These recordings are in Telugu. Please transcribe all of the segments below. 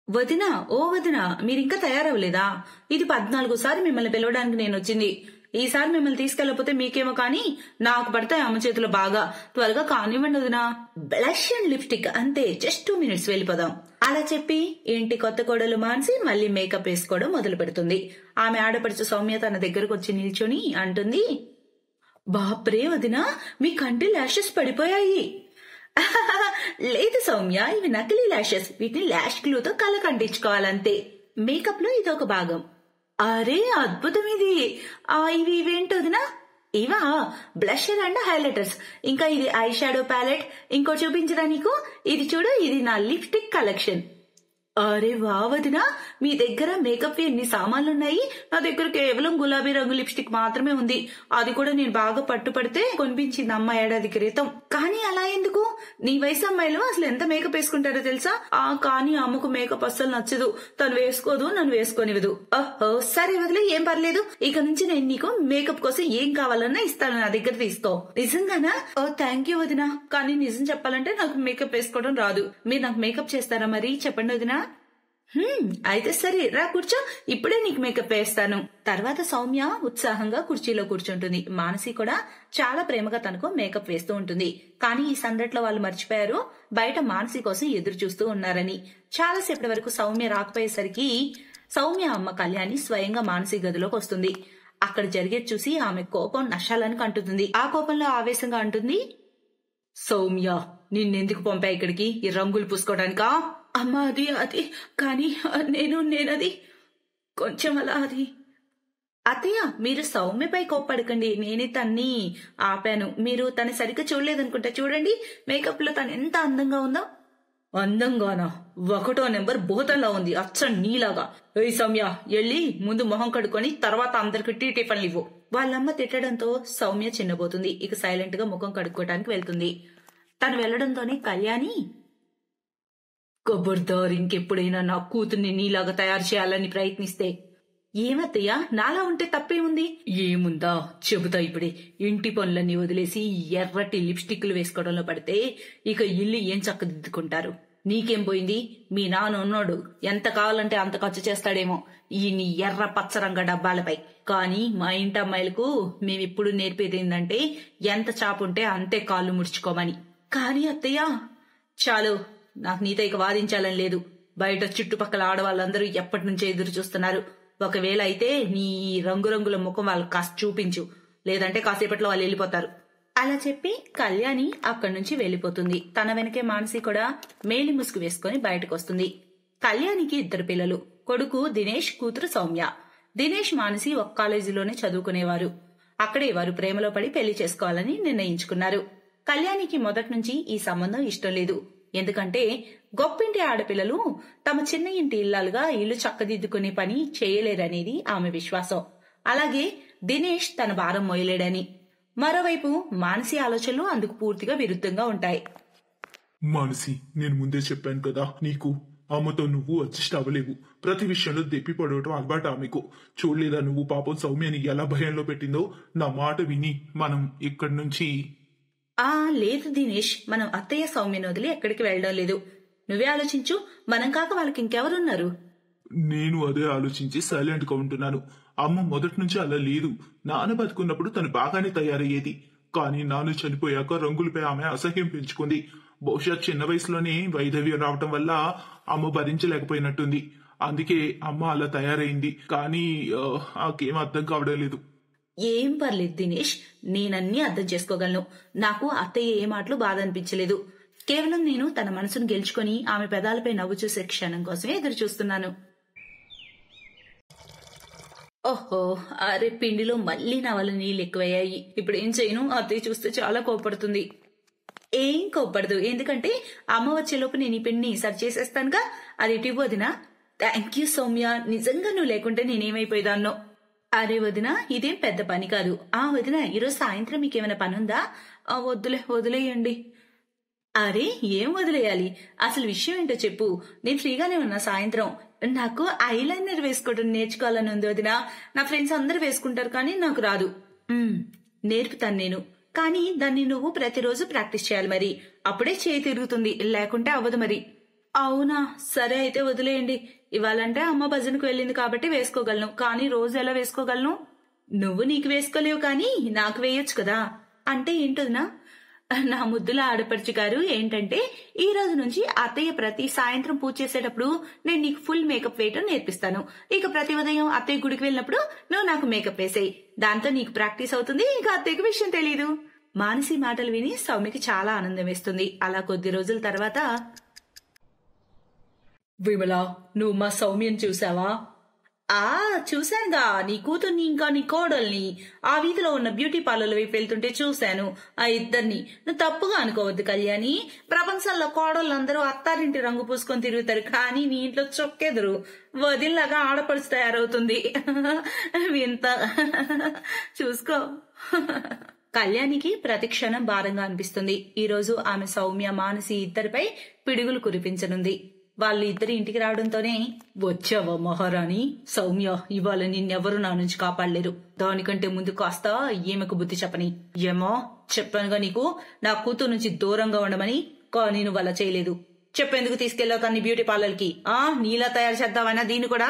వదినా, ఓ వదినా, మీరింకా తయారవ్వలేదా? ఇది 14సారి మిమ్మల్ని పిలవడానికి నేను వచ్చింది. ఈసారి మిమ్మల్ని తీసుకెళ్లకపోతే మీకేమో కానీ నాకు పడతాయి అమ్మ చేతిలో బాగా. త్వరగా కానివ్వండి వదినా. బ్లష్ అండ్ లిప్స్టిక్ అంతే, జస్ట్ 2 minutes వెళ్ళిపోదాం. అలా చెప్పి ఇంటి కొత్త కోడలు మాన్సి మళ్ళీ మేకప్ వేసుకోవడం మొదలు పెడుతుంది. ఆమె ఆడపడుచు సౌమ్య తన దగ్గరకు వచ్చి నిల్చొని అంటుంది, బాప్రే వదినా, మీ కంటి లాషెస్ పడిపోయాయి. లేదు సౌమ్య, ఇవి నకిలీ లాషెస్. వీటిని లాష్ గ్లూతో కళ్ళ కంటించుకోవాలంతే. మేకప్ లో ఇదొక భాగం. అరే అద్భుతం ఇది. ఇవేంటోదినా? ఇవా బ్లషర్ అండ్ హైలైటర్స్. ఇంకా ఇది ఐ షాడో ప్యాలెట్. ఇంకో చూపించరా నీకు? ఇది చూడు, ఇది నా లిప్స్టిక్ కలెక్షన్. అరే వా వదినా, మీ దగ్గర మేకప్ ఎన్ని సామాన్లున్నాయి. నా దగ్గర కేవలం గులాబీ రంగు లిప్స్టిక్ మాత్రమే ఉంది. అది కూడా నేను బాగా పట్టుపడితే కొనిపించింది అమ్మ ఏడాది క్రితం. కానీ అలా ఎందుకు? నీ వయసు అమ్మాయిలు అసలు ఎంత మేకప్ వేసుకుంటారో తెలుసా? కానీ అమ్మకు మేకప్ అస్సలు నచ్చదు. తను వేసుకోదు, నన్ను వేసుకొనివ్వదు. ఓహో సరే వదిలే, ఏం పర్లేదు. ఇక నుంచి నేను నీకు మేకప్ కోసం ఏం కావాలన్నా ఇస్తాను, నా దగ్గర తీసుకో. నిజంగానా? ఓ థ్యాంక్ యూ వదినా. కానీ నిజం చెప్పాలంటే నాకు మేకప్ వేసుకోవడం రాదు. మీరు నాకు మేకప్ చేస్తారా మరి? చెప్పండి వదినా. అయితే సరే, రా కూర్చో, ఇప్పుడే నీకు మేకప్ వేస్తాను. తర్వాత సౌమ్య ఉత్సాహంగా కుర్చీలో కూర్చుంటుంది. మానసి కూడా చాలా ప్రేమగా తనకు మేకప్ వేస్తూ ఉంటుంది. కానీ ఈ సందట్లో వాళ్ళు మర్చిపోయారు బయట మానసి కోసం ఎదురు చూస్తూ ఉన్నారని. చాలాసేపటి వరకు సౌమ్య రాకపోయేసరికి సౌమ్య అమ్మ కళ్యాణి స్వయంగా మానసి గదిలోకి వస్తుంది. అక్కడ జరిగేది చూసి ఆమె కోపం నశాలని కంటుతుంది. ఆ కోపంలో ఆవేశంగా అంటుంది, సౌమ్య, నిన్నెందుకు పంపా ఇక్కడికి? ఈ రంగులు పూసుకోవడానికా? అమ్మా అది కానీ నేనది కొంచెం అలా అది. అత్తయ్య, మీరు సౌమ్యపై కోప్పడకండి. నేనే తన్ని ఆపాను. మీరు తను సరిగ్గా చూడలేదనుకుంటా. చూడండి మేకప్ లో తను ఎంత అందంగా ఉందో. అందంగానా? 1వ నెంబర్ భూతంలా ఉంది, అచ్చం నీలాగా. ఏయ్ సౌమ్య, వెళ్ళి ముందు మొహం కడుక్కొని తర్వాత అందరికి టిఫిన్లు ఇవ్వు. వాళ్ళమ్మ తిట్టడంతో సౌమ్య చిన్నబోతుంది. ఇక సైలెంట్ గా ముఖం కడుక్కోవడానికి వెళ్తుంది. తను వెళ్లడంతోనే కళ్యాణి, కబర్దార్, ఇంకెప్పుడైనా నా కూతుర్ని నీలాగా తయారు చేయాలని ప్రయత్నిస్తే. ఏమత్తయ్యా, నాలా ఉంటే తప్పే ఉంది? ఏముందా చెబుతా ఇప్పుడే. ఇంటి పనులన్నీ వదిలేసి ఎర్రటి లిప్స్టిక్లు వేసుకోవడంలో పడితే ఇక ఇల్లు ఏం చక్కదిద్దుకుంటారు? నీకేం పోయింది? మీ నాన్న ఉన్నాడు, ఎంత కావాలంటే అంత ఖర్చు చేస్తాడేమో ఈ నీ ఎర్ర పచ్చరంగ డబ్బాలపై. కానీ మా ఇంటి అమ్మాయిలకు మేమెప్పుడు నేర్పేది ఏంటంటే ఎంత చాపుంటే అంతే కాళ్ళు ముడుచుకోమని. కానీ అత్తయ్య, చాలు, నాకు నీతో ఇక వాదించాలని లేదు. బయట చుట్టుపక్కల ఆడవాళ్ళందరూ ఎప్పటి నుంచో ఎదురు చూస్తున్నారు. ఒకవేళ అయితే నీ రంగురంగుల ముఖం వాళ్ళకి కాస్త చూపించు, లేదంటే కాసేపట్లో వాళ్ళు వెళ్ళిపోతారు. అలా చెప్పి కళ్యాణి అక్కడి నుంచి వెళ్లిపోతుంది. తన వెనకే మానసి కూడా మేలి ముసుగు వేసుకుని బయటకు వస్తుంది. కళ్యాణికి 2 పిల్లలు, కొడుకు దినేష్, కూతురు సౌమ్య. దినేష్, మానసి ఒక కాలేజీలోనే చదువుకునేవారు. అక్కడే వారు ప్రేమలో పడి పెళ్లి చేసుకోవాలని నిర్ణయించుకున్నారు. కళ్యాణికి మొదటి నుంచి ఈ సంబంధం ఇష్టం లేదు. ఎందుకంటే గొప్పింటి ఆడపిల్లలు తమ చిన్న ఇంటి ఇల్లాలుగా ఇల్లు చక్కదిద్దుకునే పని చేయలేరనేది ఆమె విశ్వాసం. అలాగే దినేష్ తన భారం మోయలేడని. మరోవైపు మానసి ఆలోచనలు అందుకు పూర్తిగా విరుద్ధంగా ఉంటాయి. మానసి, నేను ముందే చెప్పాను కదా, నీకు అమ్మతో నువ్వు అడ్జస్ట్ అవ్వలేవు. ప్రతి విషయంలో దెప్పి పడవటం అలవాటు ఆమెకు. చూడలేదా నువ్వు పాపం సౌమ్యని ఎలా భయంలో పెట్టిందో? నా మాట విని మనం ఇక్కడి నుంచి. లేదు దినేష్, మనం అత్తయ్య సౌమ్యను వదిలి ఎక్కడికి వెళ్ళడం లేదు. నువ్వే ఆలోచించు, మనం కాక వాళ్ళకి ఇంకెవరున్నారు? నేను అదే ఆలోచించి సైలెంట్ గా ఉంటున్నాను. అమ్మ మొదటి నుంచి అలా లేదు. నాన్న బతుకున్నప్పుడు తను బాగానే తయారయ్యేది. కానీ నాన్న చనిపోయాక రంగులపై ఆమె అసహ్యం పెంచుకుంది. బహుశా చిన్న వయసులోనే వైధవ్యం రావటం వల్ల అమ్మ భరించలేకపోయినట్టుంది. అందుకే అమ్మ అలా తయారైంది. కానీ నాకేం అర్థం కావడం లేదు. ఏం పర్లేదు దినేష్, నేనన్నీ అర్థం చేసుకోగలను. నాకు అత్తయ్య ఏ మాటలు బాధ అనిపించలేదు. కేవలం నేను తన మనసును గెలుచుకుని ఆమె పెదాలపై నవ్వు చూసే క్షణం కోసమే ఎదురు చూస్తున్నాను. ఓహో, అరే పిండిలో మళ్లీ నా వల్ల నీళ్ళు ఎక్కువయ్యాయి. ఇప్పుడు ఏం చేయను? అత్తయ్య చూస్తే చాలా కోపడుతుంది. ఏం కోపడదు, ఎందుకంటే అమ్మ వచ్చేలోపు నేను ఈ పిండిని సరి చేసేస్తానుగా. అది ఇటు వదినా. థ్యాంక్ యూ సౌమ్య, నిజంగా నువ్వు లేకుంటే నేనేమైపోయేదాన్నో. అరే వదినా, ఇదేం పెద్ద పని కాదు. వదినా, ఈరోజు సాయంత్రం మీకేమైనా పనుందా? వదిలేయండి. అరే ఏం వదిలేయాలి? అసలు విషయం ఏంటో చెప్పు. నేను ఫ్రీగానే ఉన్నా సాయంత్రం. నాకు ఐలైనర్ వేసుకోవడం నేర్చుకోవాలని ఉంది వదినా. నా ఫ్రెండ్స్ అందరూ వేసుకుంటారు కానీ నాకు రాదు. నేర్పుతాను నేను. కానీ దాన్ని నువ్వు ప్రతిరోజు ప్రాక్టీస్ చేయాలి మరి. అప్పుడే చేయి తిరుగుతుంది, లేకుంటే అవ్వదు మరి. అవునా, సరే అయితే వదిలేయండి. ఇవాళంటే అమ్మ భజనకు వెళ్ళింది కాబట్టి వేసుకోగలను, కానీ రోజు ఎలా వేసుకోగలను? నువ్వు నీకు వేసుకోలేవు కానీ నాకు వేయొచ్చు కదా. అంటే ఏంటోదినా? నా ముద్దుల ఆడపడుచు గారు, ఏంటంటే ఈ రోజు నుంచి అత్తయ్య ప్రతి సాయంత్రం పూజ చేసేటప్పుడు నేను నీకు ఫుల్ మేకప్ వేయటం నేర్పిస్తాను. ఇక ప్రతి ఉదయం అత్తయ్య గుడికి వెళ్ళినప్పుడు నువ్వు నాకు మేకప్ వేసేయి. దాంతో నీకు ప్రాక్టీస్ అవుతుంది, ఇంకా అత్తయ్యకి విషయం తెలీదు. మానసి మాటలు విని సౌమ్యకి చాలా ఆనందం వేస్తుంది. అలా కొద్ది రోజుల తర్వాత, విమల, నువ్వు మా సౌమ్యని చూసావా? చూశానుగా. నీ కూతుర్ని ఇంకా నీ కోడల్ని ఆ వీధిలో ఉన్న బ్యూటీ పార్లర్ వైపు వెళ్తుంటే చూశాను. ఆ ఇద్దరిని నువ్వు తప్పుగా అనుకోవద్దు కళ్యాణి. ప్రపంచంలో కోడళ్ళందరూ అత్తారింటి రంగు పూసుకొని తిరుగుతారు, కానీ నీ ఇంట్లో చొక్కెదురు వదిలిలాగా ఆడపడుచు తయారవుతుంది. వింత. చూసుకో. కళ్యాణికి ప్రతి క్షణం భారంగా అనిపిస్తుంది. ఈ రోజు ఆమె సౌమ్య, మానసి ఇద్దరిపై పిడుగులు కురిపించనుంది. వాళ్ళు ఇద్దరు ఇంటికి రావడంతోనే, వచ్చావా మహారాణి? సౌమ్య, ఇవాళ నిన్నెవరూ నా నుంచి కాపాడలేరు. దానికంటే ముందు కాస్త ఈమెకు బుద్ధి చెప్పని. ఏమో చెప్పానుగా నీకు నా కూతురు నుంచి దూరంగా ఉండమని, కానీ నువ్వు అలా చేయలేదు. చెప్పేందుకు తీసుకెళ్లావు తన్ని బ్యూటీ పార్లర్ కి? నీలా తయారు చేద్దామన్నా దీన్ని కూడా?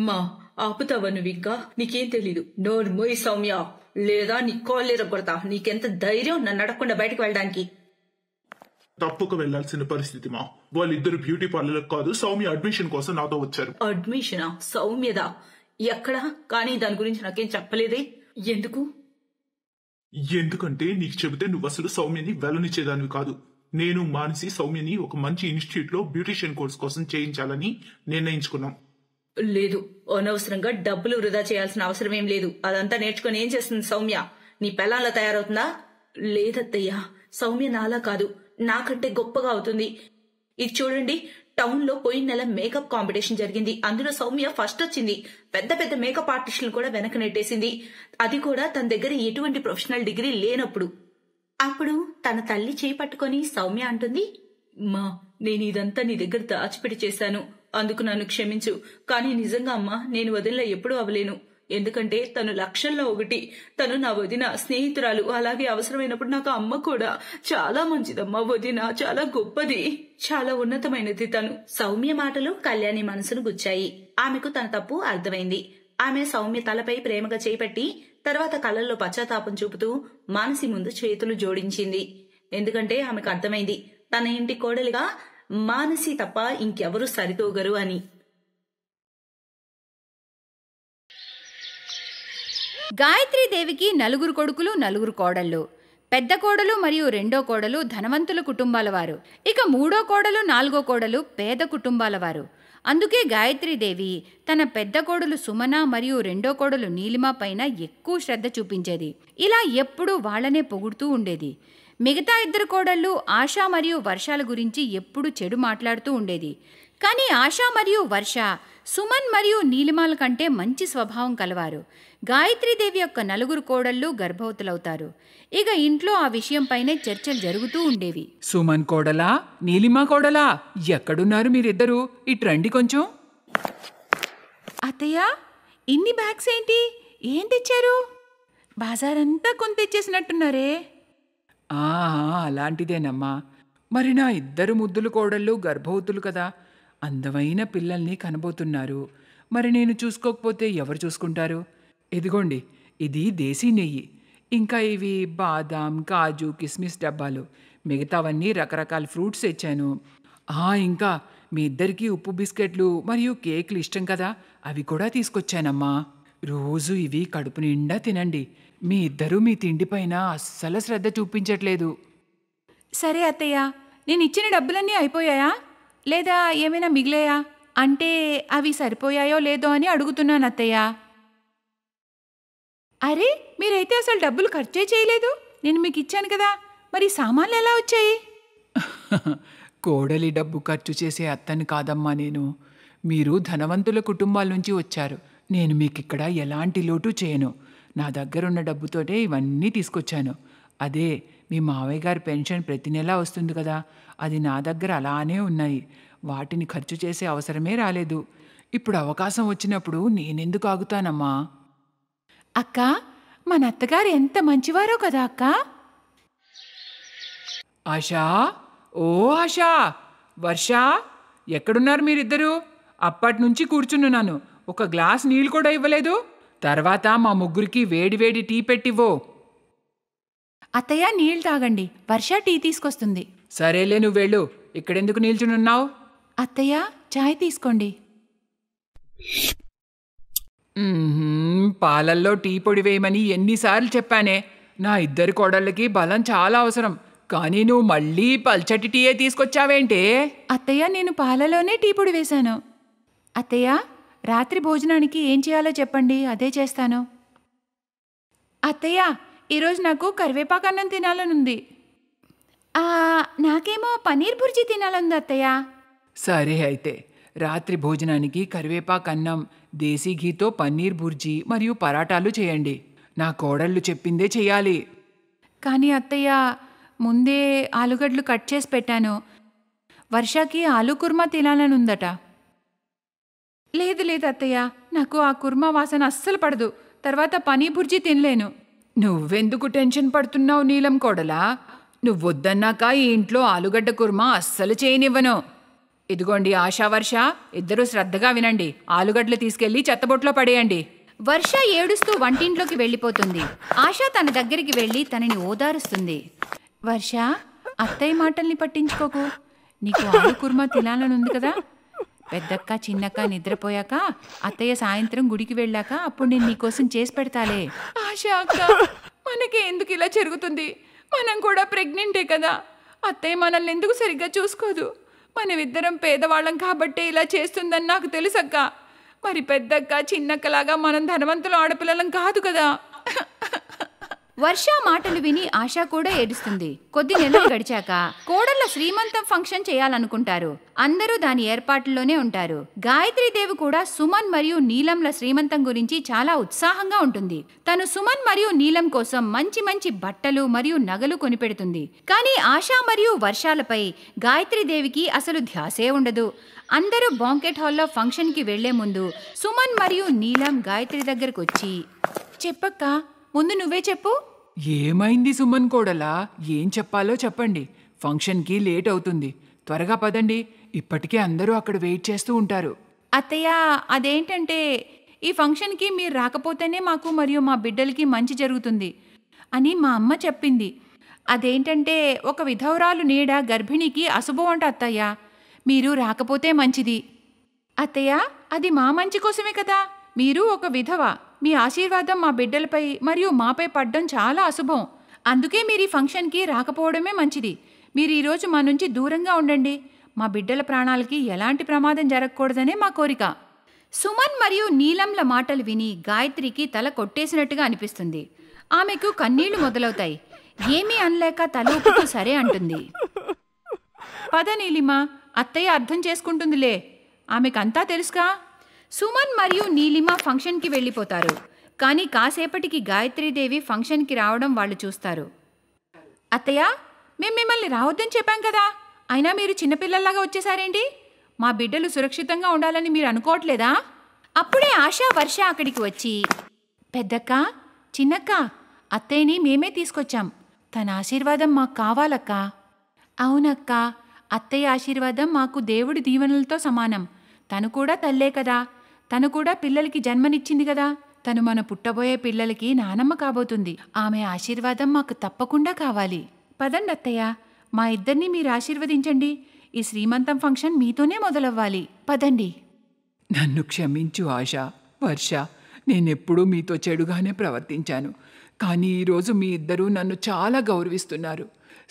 మా ఆపుతావా నువ్వు? ఇంకా నీకేం తెలీదు. నోరు మోయి సౌమ్య, లేదా నీ కాళ్ళు కొడతా. నీకెంత ధైర్యం నన్ను అడగకుండా బయటకు వెళ్ళడానికి? తప్పుకు వెళ్లాల్సిన పరిస్థితి మా. వాళ్ళిద్దరు బ్యూటీ పార్లర్ కాదు, సౌమ్య అడ్మిషన్ కోసం నాతో వచ్చారు. అడ్మిషనా? సౌమ్యదా? ఎక్కడా? కానీ దాని గురించి నాకేం చెప్పలేదే. ఎందుకు? ఎందుకంటే నీకు చెబితే నువ్వు అసలు సౌమ్యని వెళ్ళనిచ్చేదానివి కాదు. నేను మానసి సౌమ్యని ఒక మంచి ఇన్స్టిట్యూట్ లో బ్యూటిషియన్ కోర్స్ కోసం చేయించాలని నిర్ణయించుకున్నాం. లేదు, అనవసరంగా డబ్బులు వృధా చేయాల్సిన అవసరం ఏం లేదు. అదంతా నేర్చుకుని ఏం చేస్తుంది సౌమ్య? నీ పెళ్ళాంలా తయారవుతుందా? లేదత్తయ్యా, సౌమ్య నాలా కాదు, నాకంటే గొప్పగా అవుతుంది. ఇది చూడండి, టౌన్ లో పోయిన నెల మేకప్ కాంపిటీషన్ జరిగింది. అందులో సౌమ్య ఫస్ట్ వచ్చింది. పెద్ద పెద్ద మేకప్ ఆర్టిస్టులు కూడా వెనక నెట్టేసింది. అది కూడా తన దగ్గర ఎటువంటి ప్రొఫెషనల్ డిగ్రీ లేనప్పుడు. అప్పుడు తన తల్లి చేయి పట్టుకొని సౌమ్య అంటుంది, మా, నేను ఇదంతా నీ దగ్గర దాచిపెట్టి చేశాను, అందుకు నన్ను క్షమించు. కానీ నిజంగా అమ్మా, నేను వదిలిన ఎప్పుడూ అవలేను. ఎందుకంటే తను లక్షల్లో ఒకటి. తను నా వదిన, స్నేహితురాలు. అలాగే అవసరమైనప్పుడు నాకు అమ్మ కూడా. చాలా మంచిదమ్మా వదిన, చాలా గొప్పది, చాలా ఉన్నతమైనది తను. సౌమ్య మాటలు కళ్యాణి మనసును గుచ్చాయి. ఆమెకు తన తప్పు అర్థమైంది. ఆమె సౌమ్య తలపై ప్రేమగా చేపట్టి తర్వాత కళ్ళల్లో పశ్చాత్తాపం చూపుతూ మానసి ముందు చేతులు జోడించింది. ఎందుకంటే ఆమెకు అర్థమైంది, తన ఇంటి కోడలిగా మానసి తప్ప ఇంకెవరూ సరితూగరు అని. గాయత్రీదేవికి 4 కొడుకులు, 4 కోడళ్ళు. పెద్ద కోడలు మరియు రెండో కోడలు ధనవంతుల కుటుంబాల వారు. ఇక మూడో కోడలు, 4గో కోడలు పేద కుటుంబాల వారు. అందుకే గాయత్రీదేవి తన పెద్ద కోడలు సుమన మరియు రెండో కోడలు నీలిమ పైన ఎక్కువ శ్రద్ధ చూపించేది. ఇలా ఎప్పుడూ వాళ్లనే పొగుడుతూ ఉండేది. మిగతా 2 కోడళ్ళు ఆశా మరియు వర్షాల గురించి ఎప్పుడూ చెడు మాట్లాడుతూ ఉండేది. కానీ ఆశా మరియు వర్ష సుమన్ మరియు నీలిమాల కంటే మంచి స్వభావం కలవారు. గాయత్రీదేవి యొక్క 4 కోడళ్ళు గర్భవతులవుతారు. ఇక ఇంట్లో ఆ విషయంపైనే చర్చలు జరుగుతూ ఉండేవి. సుమన్ కోడలా, నీలిమా కోడలా, ఎక్కడున్నారు మీరిద్దరూ? ఇటు రండి కొంచెం. అత్తయ్య, ఇన్ని బ్యాగ్స్ ఏంటి? ఏం తెచ్చారు? బాజారంతా కొని తెచ్చేసినట్టున్నారే. అలాంటిదేనమ్మా. మరి నా 2 ముద్దులు కోడళ్ళు గర్భవతులు కదా, అందమైన పిల్లల్ని కనబోతున్నారు. మరి నేను చూసుకోకపోతే ఎవరు చూసుకుంటారు? ఇదిగోండి, ఇది దేశీ నెయ్యి. ఇంకా ఇవి బాదాం, కాజు, కిస్మిస్ డబ్బాలు. మిగతావన్నీ రకరకాల ఫ్రూట్స్ తెచ్చాను. ఇంకా మీ ఇద్దరికీ ఉప్పు బిస్కెట్లు మరియు కేకులు ఇష్టం కదా, అవి కూడా తీసుకొచ్చానమ్మా. రోజు ఇవి కడుపు నిండా తినండి. మీ ఇద్దరూ మీ తిండిపైన అస్సలు శ్రద్ధ చూపించట్లేదు. సరే అత్తయ్య, నేను ఇచ్చిన డబ్బులన్నీ అయిపోయాయా లేదా ఏమైనా మిగిలాయా? అంటే అవి సరిపోయాయో లేదో అని అడుగుతున్నాను అత్తయ్య. అరే, మీరైతే అసలు డబ్బులు ఖర్చే చేయలేదు. నేను మీకు ఇచ్చాను కదా, మరి సామాన్లు ఎలా వచ్చాయి? కోడలి డబ్బు ఖర్చు చేసే అత్తని కాదమ్మా నేను. మీరు ధనవంతుల కుటుంబాల నుంచి వచ్చారు. నేను మీకిక్కడ ఎలాంటి లోటు చేయను. నా దగ్గరున్న డబ్బుతోటే ఇవన్నీ తీసుకొచ్చాను. అదే మీ మావయ్య గారి పెన్షన్ ప్రతి నెలా వస్తుంది కదా, అది నా దగ్గర అలానే ఉన్నాయి. వాటిని ఖర్చు చేసే అవసరమే రాలేదు. ఇప్పుడు అవకాశం వచ్చినప్పుడు నేనెందుకు ఆగుతానమ్మా? అక్క, మన అత్తగారు ఎంత మంచివారో కదా అక్క. ఆశా, ఓ ఆశా, వర్ష, ఎక్కడున్నారు మీరిద్దరూ? అప్పటినుంచి కూర్చున్నాను, ఒక గ్లాస్ నీళ్ళు కూడా ఇవ్వలేదు. తర్వాత మా ముగ్గురికి వేడివేడి టీ పెట్టివ్వో. అత్తయ్య నీళ్ళు తాగండి, వర్ష టీ తీసుకొస్తుంది. సరేలే, నువ్వు వెళ్ళు. ఇక్కడెందుకు నిల్చునున్నావు? అత్తయ్య చాయ్ తీసుకోండి. పాలల్లో టీ పొడి వేయమని ఎన్నిసార్లు చెప్పానే. నా ఇద్దరి కోడళ్ళకి బలం చాలా అవసరం, కానీ నువ్వు మళ్ళీ పల్చటి టీయే తీసుకొచ్చావేంటే? అత్తయ్య నేను పాలలోనే టీ పొడి వేశాను. అత్తయ్య రాత్రి భోజనానికి ఏం చేయాలో చెప్పండి, అదే చేస్తాను. అత్తయ్య ఈరోజు నాకు కరివేపాకు అన్నం తినాలనుంది. నాకేమో పన్నీర్ బుర్జీ తినాలంది అత్తయ్య. సరే అయితే రాత్రి భోజనానికి కరివేపాకు అన్నం, దేశీ ఘీతో పన్నీర్ బుర్జీ మరియు పరాటాలు చేయండి. నా కోడళ్ళు చెప్పిందే చెయ్యాలి. కానీ అత్తయ్య ముందే ఆలుగడ్డలు కట్ చేసి పెట్టాను. వర్షకి ఆలు కుర్మా తినాలని ఉందట. లేదు లేదు అత్తయ్య, నాకు ఆ కుర్మా వాసన అస్సలు పడదు. తర్వాత పన్నీర్ బుర్జీ తినలేను. నువ్వెందుకు టెన్షన్ పడుతున్నావు నీలం కోడలా? నువ్వొద్దన్నాక ఈ ఇంట్లో ఆలుగడ్డ కుర్మా అస్సలు చేయనివ్వను. ఇదిగోండి ఆశా, వర్ష ఇద్దరూ శ్రద్ధగా వినండి. ఆలుగడ్డలు తీసుకెళ్లి చెత్తబొట్లో పడేయండి. వర్ష ఏడుస్తూ వంటింట్లోకి వెళ్ళిపోతుంది. ఆశ తన దగ్గరికి వెళ్ళి తనని ఓదారుస్తుంది. వర్ష, అత్తయ్య మాటల్ని పట్టించుకోకు. నీకు ఆలు కుర్మా తినాలనుంది కదా. పెద్దక్క చిన్నక్క నిద్రపోయాక, అత్తయ్య సాయంత్రం గుడికి వెళ్ళాక అప్పుడు నేను నీకోసం చేసి పెడతాలే. ఆశ అక్క, మనకి ఎందుకు ఇలా జరుగుతుంది? మనం కూడా ప్రెగ్నెంటే కదా. అత్తయ్య మనల్ని ఎందుకు సరిగ్గా చూసుకోదు. మనమిద్దరం పేదవాళ్ళం కాబట్టే ఇలా చేస్తుందని నాకు తెలుసక్క. మరి పెద్దక్క చిన్నక్కలాగా మనం ధనవంతుల ఆడపిల్లలం కాదు కదా. వర్ష మాటలు విని ఆశ కూడా ఏడుస్తుంది. కొద్ది నెలలు గడిచాక కోడళ్ళ శ్రీమంతం ఫంక్షన్ చేయాలనుకుంటారు. అందరూ దాని ఏర్పాట్లోనే ఉంటారు. గాయత్రీదేవి కూడా సుమన్ మరియు నీలంల శ్రీమంతం గురించి చాలా ఉత్సాహంగా ఉంటుంది. తను సుమన్ మరియు నీలం కోసం మంచి మంచి బట్టలు మరియు నగలు కొనిపెడుతుంది. కానీ ఆశ మరియు వర్షాలపై గాయత్రీదేవికి అసలు ధ్యాసే ఉండదు. అందరూ బాంకెట్ హాల్లో ఫంక్షన్కి వెళ్లే ముందు సుమన్ మరియు నీలం గాయత్రి దగ్గరకు వచ్చి, చెప్పక్క, ముందు నువ్వే చెప్పు. ఏమైంది సుమన్ కోడలా? ఏం చెప్పాలో చెప్పండి. ఫంక్షన్కి లేట్ అవుతుంది, త్వరగా పదండి. ఇప్పటికే అందరూ అక్కడ వెయిట్ చేస్తూ ఉంటారు. అత్తయ్య, అదేంటంటే ఈ ఫంక్షన్కి మీరు రాకపోతేనే మాకు మరియు మా బిడ్డలకి మంచి జరుగుతుంది అని మా అమ్మ చెప్పింది. అదేంటంటే ఒక విధవరాలు నీడ గర్భిణికి అశుభం అంట అత్తయ్య. మీరు రాకపోతే మంచిది. అత్తయ్య, అది మా మంచి కోసమే కదా. మీరు ఒక విధవ, మీ ఆశీర్వాదం మా బిడ్డలపై మరియు మాపై పడ్డం చాలా అశుభం. అందుకే మీరు ఈ ఫంక్షన్కి రాకపోవడమే మంచిది. మీరు ఈరోజు మా నుంచి దూరంగా ఉండండి. మా బిడ్డల ప్రాణాలకి ఎలాంటి ప్రమాదం జరగకూడదనే మా కోరిక. సుమన్ మరియు నీలంల మాటలు విని గాయత్రికి తల కొట్టేసినట్టుగా అనిపిస్తుంది. ఆమెకు కన్నీళ్లు మొదలవుతాయి. ఏమీ అనలేక తల ఊపుతూ సరే అంటుంది. పద నీలిమ, అత్తయ్య అర్థం చేసుకుంటుందిలే, ఆమెకంతా తెలుసుగా. సుమన్ మరియు నీలిమ ఫంక్షన్కి వెళ్ళిపోతారు. కానీ కాసేపటికి గాయత్రీదేవి ఫంక్షన్కి రావడం వాళ్ళు చూస్తారు. అత్తయ్య, మేము మిమ్మల్ని రావద్దని చెప్పాం కదా, అయినా మీరు చిన్నపిల్లల్లాగా వచ్చేసారేంటి? మా బిడ్డలు సురక్షితంగా ఉండాలని మీరు అనుకోవట్లేదా? అప్పుడే ఆశా, వర్ష అక్కడికి వచ్చి, పెద్దక్క, చిన్నక్క, అత్తయ్యని మేమే తీసుకొచ్చాం. తన ఆశీర్వాదం మాకు కావాలక్క. అవునక్క, అత్తయ్య ఆశీర్వాదం మాకు దేవుడి దీవెనలతో సమానం. తను కూడా తల్లే కదా. తను కూడా పిల్లలకి జన్మనిచ్చింది కదా. తను మన పుట్టబోయే పిల్లలకి నానమ్మ కాబోతుంది. ఆమె ఆశీర్వాదం మాకు తప్పకుండా కావాలి. పదండి అత్తయ్య, మా ఇద్దరిని మీరు ఆశీర్వదించండి. ఈ శ్రీమంతం ఫంక్షన్ మీతోనే మొదలవ్వాలి. పదండి. నన్ను క్షమించు ఆశ, వర్ష. నేనెప్పుడూ మీతో చెడుగానే ప్రవర్తించాను. కానీ ఈరోజు మీ ఇద్దరూ నన్ను చాలా గౌరవిస్తున్నారు.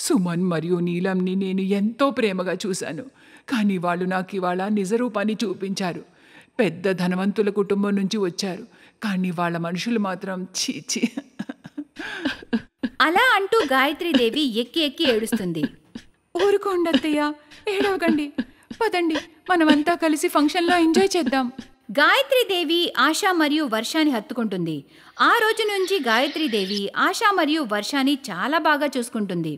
సుమన్ మరియు నీలంని నేను ఎంతో ప్రేమగా చూశాను. కానీ వాళ్ళు నాకు ఇవాళ నిజరూపాన్ని చూపించారు. పెద్ద ధనవంతుల కుటుంబం నుంచి వచ్చారు, కానీ వాళ్ళ మనుషులు మాత్రం చీచి. అలా అంటూ గాయత్రీదేవి ఎక్కి ఎక్కి ఏడుస్తుంది. ఊరుకోండి అత్తయ్య, ఏడవకండి. పదండి, మనమంతా కలిసి ఫంక్షన్లో ఎంజాయ్ చేద్దాం. గాయత్రీదేవి ఆశ మరియు వర్షాని హత్తుకుంటుంది. ఆ రోజు నుంచి గాయత్రీదేవి ఆశ మరియు వర్షాని చాలా బాగా చూసుకుంటుంది.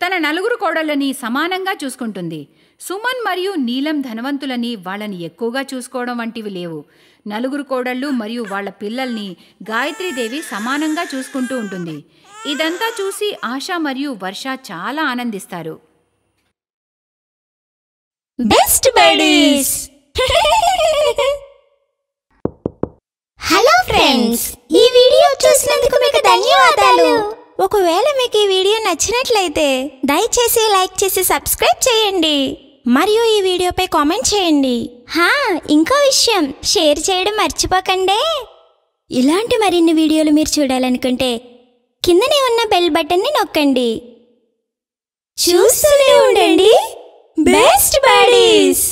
తన నలుగురు కోడళ్ళని సమానంగా చూసుకుంటుంది. సుమన్ మరియు నీలం ధనవంతులని వాళ్ళని ఎక్కువగా చూసుకోవడం వంటివి లేవు. నలుగురు కోడళ్ళు మరియు వాళ్ళ పిల్లల్ని గాయత్రీదేవి సమానంగా చూసుకుంటూ ఉంటుంది. ఇదంతా చూసి ఆశ మరియు వర్ష చాలా ఆనందిస్తారు. Best buddies. హలో ఫ్రెండ్స్, ఈ వీడియో చూసినందుకు మీకు ధన్యవాదాలు. ఒకవేళ మీకు ఈ వీడియో నచ్చినట్లయితే దయచేసి లైక్ చేసి సబ్స్క్రైబ్ చేయండి మరియు ఈ వీడియోపై కామెంట్ చేయండి. ఇంకో విషయం, షేర్ చేయడం మర్చిపోకండి. ఇలాంటి మరిన్ని వీడియోలు మీరు చూడాలనుకుంటే కిందనే ఉన్న బెల్ బటన్ని నొక్కండి. చూస్తూనే ఉండండి బెస్ట్ బడీస్.